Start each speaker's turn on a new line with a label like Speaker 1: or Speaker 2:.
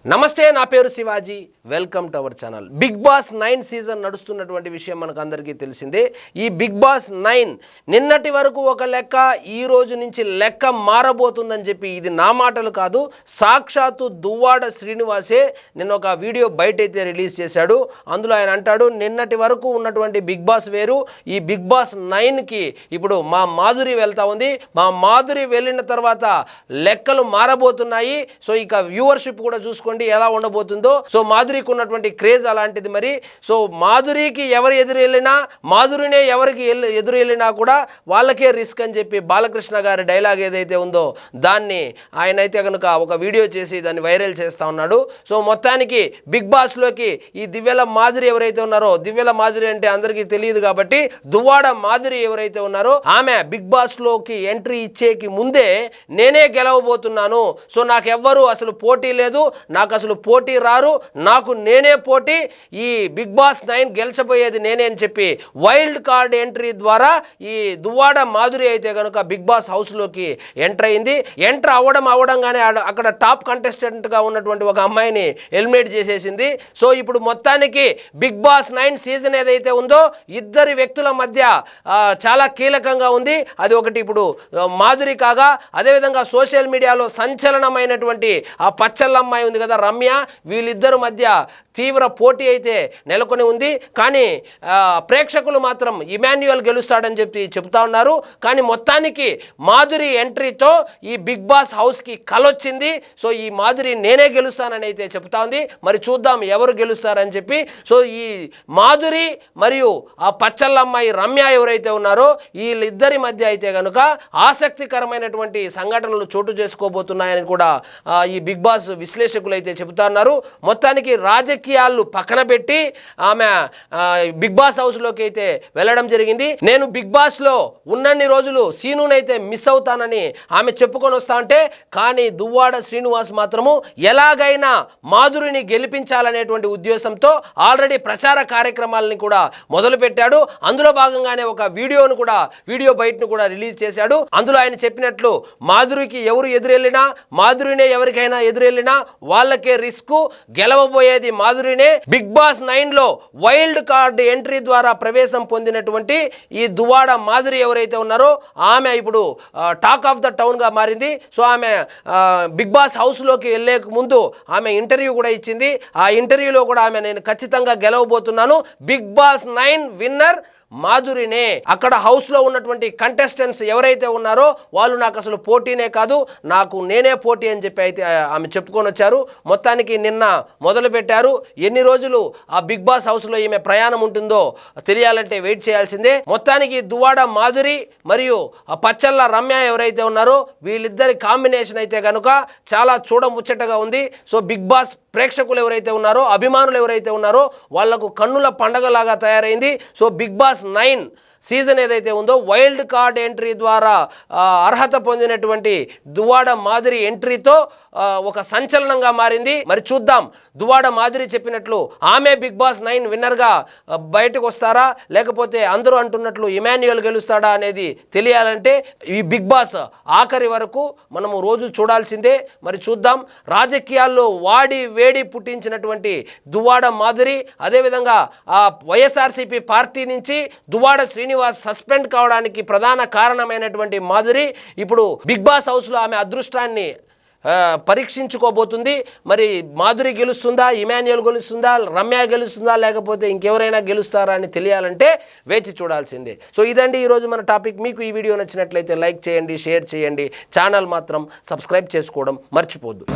Speaker 1: నమస్తే, నా పేరు Shivaji. Welcome to our channel. Bigg Boss 9 season నడుస్తున్నటువంటి విషయం మనకు అందరికీ తెలిసిందే. ఈ బిగ్ బాస్ 9 నిన్నటి వరకు ఒక లెక్క, ఈ రోజు నుంచి లెక్క మారబోతుందని చెప్పి, ఇది నా మాటలు కాదు, సాక్షాత్తు దువ్వాడ శ్రీనివాసే నిన్న ఒక వీడియో బయటైతే రిలీజ్ చేశాడు. అందులో ఆయన అంటాడు, నిన్నటి వరకు ఉన్నటువంటి బిగ్ బాస్ వేరు, ఈ బిగ్ బాస్ 9కి ఇప్పుడు మా మాధురి వెళ్తా ఉంది. మా మాధురి వెళ్ళిన తర్వాత లెక్కలు మారబోతున్నాయి. సో ఇక వ్యూవర్షిప్ కూడా చూసుకోండి ఎలా ఉండబోతుందో. సో మాధురికి ఉన్నటువంటి క్రేజ్ అలాంటిది. మరి సో మాధురికి ఎవరు ఎదురు వెళ్ళినా, మాధురినే ఎవరికి ఎదురు వెళ్ళినా కూడా వాళ్ళకే రిస్క్ అని చెప్పి బాలకృష్ణ గారి డైలాగ్ ఏదైతే ఉందో దాన్ని ఆయన అయితే కనుక ఒక వీడియో చేసి దాన్ని వైరల్ చేస్తూ ఉన్నాడు. సో మొత్తానికి బిగ్ బాస్లోకి ఈ దివ్యల మాధురి ఎవరైతే ఉన్నారో, దివ్యల మాధురి అంటే అందరికీ తెలియదు కాబట్టి దువ్వాడ మాధురి ఎవరైతే ఉన్నారో ఆమె బిగ్ బాస్లోకి ఎంట్రీ ఇచ్చేకి ముందే నేనే గెలవబోతున్నాను, సో నాకెవ్వరు అసలు పోటీ లేదు, నాకు అసలు పోటీ రారు, నాకు నేనే పోటీ, ఈ బిగ్ బాస్ 9 గెలిచబోయేది నేనే అని చెప్పి వైల్డ్ కార్డ్ ఎంట్రీ ద్వారా ఈ దువ్వాడ మాధురి అయితే కనుక బిగ్ బాస్ హౌస్లోకి ఎంటర్ అయింది. ఎంటర్ అవ్వడంగానే అక్కడ టాప్ కంటెస్టెంట్గా ఉన్నటువంటి ఒక అమ్మాయిని ఎలిమినేట్ చేసేసింది. సో ఇప్పుడు మొత్తానికి బిగ్ బాస్ 9 సీజన్ ఏదైతే ఉందో ఇద్దరి వ్యక్తుల మధ్య చాలా కీలకంగా ఉంది. అది ఒకటి ఇప్పుడు మాధురి కాగా, అదేవిధంగా సోషల్ మీడియాలో సంచలనమైనటువంటి ఆ పచ్చళ్ళమ్మాయి ఉంది కదా రమ్య, వీళ్ళిద్దరి మధ్య తీవ్ర పోటీ అయితే నెలకొని ఉంది. కానీ ప్రేక్షకులు మాత్రం ఇమాన్యుయల్ గెలుస్తాడని చెప్పి చెప్తా ఉన్నారు. కానీ మొత్తానికి మాధురి ఎంట్రీతో ఈ బిగ్ బాస్ హౌస్కి కలొచ్చింది. సో ఈ మాధురి నేనే గెలుస్తానని అయితే చెప్తా ఉంది. మరి చూద్దాం ఎవరు గెలుస్తారని చెప్పి. సో ఈ మాధురి మరియు ఆ పచ్చళ్ళమ్మాయి రమ్య ఎవరైతే ఉన్నారో వీళ్ళిద్దరి మధ్య అయితే కనుక ఆసక్తికరమైనటువంటి సంఘటనలు చోటు చేసుకోబోతున్నాయని కూడా ఈ బిగ్ బాస్ విశ్లేషకులు అయితే చెబుతా ఉన్నారు. మొత్తానికి రాజకీయాలు పక్కన పెట్టి ఆమె బిగ్ బాస్ హౌస్లోకి అయితే వెళ్ళడం జరిగింది. నేను బిగ్ బాస్లో ఉన్నన్ని రోజులు సీనునైతే మిస్ అవుతానని ఆమె చెప్పుకొని వస్తా ఉంటే, కానీ దువ్వాడ శ్రీనివాస్ మాత్రము ఎలాగైనా మాధురిని గెలిపించాలనేటువంటి ఉద్దేశంతో ఆల్రెడీ ప్రచార కార్యక్రమాలని కూడా మొదలుపెట్టాడు. అందులో భాగంగానే ఒక వీడియో బయటను కూడా రిలీజ్ చేశాడు. అందులో ఆయన చెప్పినట్లు మాధురికి ఎవరు ఎదురెళ్ళినా, మాధురినే ఎవరికైనా ఎదురెళ్ళినా వాళ్ళకే రిస్క్, గెలవబోయేది మాధురినే. బిగ్ బాస్ 9లో వైల్డ్ కార్డ్ ఎంట్రీ ద్వారా ప్రవేశం పొందినటువంటి ఈ దువ్వాడ మాధురి ఎవరైతే ఉన్నారో ఆమె ఇప్పుడు టాక్ ఆఫ్ ద టౌన్గా మారింది. సో ఆమె బిగ్ బాస్ హౌస్లోకి వెళ్ళే ముందు ఆమె ఇంటర్వ్యూ కూడా ఇచ్చింది. ఆ ఇంటర్వ్యూలో కూడా ఆమె నేను ఖచ్చితంగా గెలవబోతున్నాను, బిగ్ బాస్ 9 విన్నర్ మాధురినే. అక్కడ హౌస్లో ఉన్నటువంటి కంటెస్టెంట్స్ ఎవరైతే ఉన్నారో వాళ్ళు నాకు అసలు పోటీనే కాదు, నాకు నేనే పోటీ అని చెప్పి అయితే ఆమె చెప్పుకొని వచ్చారు. మొత్తానికి నిన్న మొదలుపెట్టారు. ఎన్ని రోజులు ఆ బిగ్ బాస్ హౌస్లో ఈమె ప్రయాణం ఉంటుందో తెలియాలంటే వెయిట్ చేయాల్సిందే. మొత్తానికి దువ్వాడ మాధురి మరియు ఆ పచ్చళ్ళ రమ్య ఎవరైతే ఉన్నారో వీళ్ళిద్దరి కాంబినేషన్ అయితే కనుక చాలా చూడముచ్చటగా ఉంది. సో బిగ్ బాస్ ప్రేక్షకులు ఎవరైతే ఉన్నారో, అభిమానులు ఎవరైతే ఉన్నారో వాళ్లకు కన్నుల పండగలాగా తయారైంది. సో బిగ్ బాస్ 9 సీజన్ ఏదైతే ఉందో వైల్డ్ కార్డ్ ఎంట్రీ ద్వారా అర్హత పొందినటువంటి దువ్వాడ మాధురి ఎంట్రీతో ఒక సంచలనంగా మారింది. మరి చూద్దాం దువ్వాడ మాధురి చెప్పినట్లు ఆమె బిగ్ బాస్ 9 విన్నర్గా బయటకు వస్తారా, లేకపోతే అందరూ అంటున్నట్లు ఇమాన్యుయల్ గెలుస్తాడా అనేది తెలియాలంటే ఈ బిగ్ బాస్ ఆఖరి వరకు మనము రోజు చూడాల్సిందే. మరి చూద్దాం. రాజకీయాల్లో వాడి వేడి పుట్టించినటువంటి దువ్వాడ మాధురి, అదేవిధంగా ఆ వైఎస్ఆర్సీపీ పార్టీ నుంచి దువ్వాడ శ్రీనివాస్ సస్పెండ్ కావడానికి ప్రధాన కారణమైనటువంటి మాధురి ఇప్పుడు బిగ్ బాస్ హౌస్లో ఆమె అదృష్టాన్ని పరీక్షించుకోబోతుంది. మరి మాధురి గెలుస్తుందా, ఇమాన్యుయల్ గెలుస్తుందా, రమ్య గెలుస్తుందా, లేకపోతే ఇంకెవరైనా గెలుస్తారా అని తెలియాలంటే వేచి చూడాల్సిందే. సో ఇదండి ఈరోజు మన టాపిక్. మీకు ఈ వీడియో నచ్చినట్లయితే లైక్ చేయండి, షేర్ చేయండి, ఛానల్ మాత్రం సబ్స్క్రైబ్ చేసుకోవడం మర్చిపోద్దు.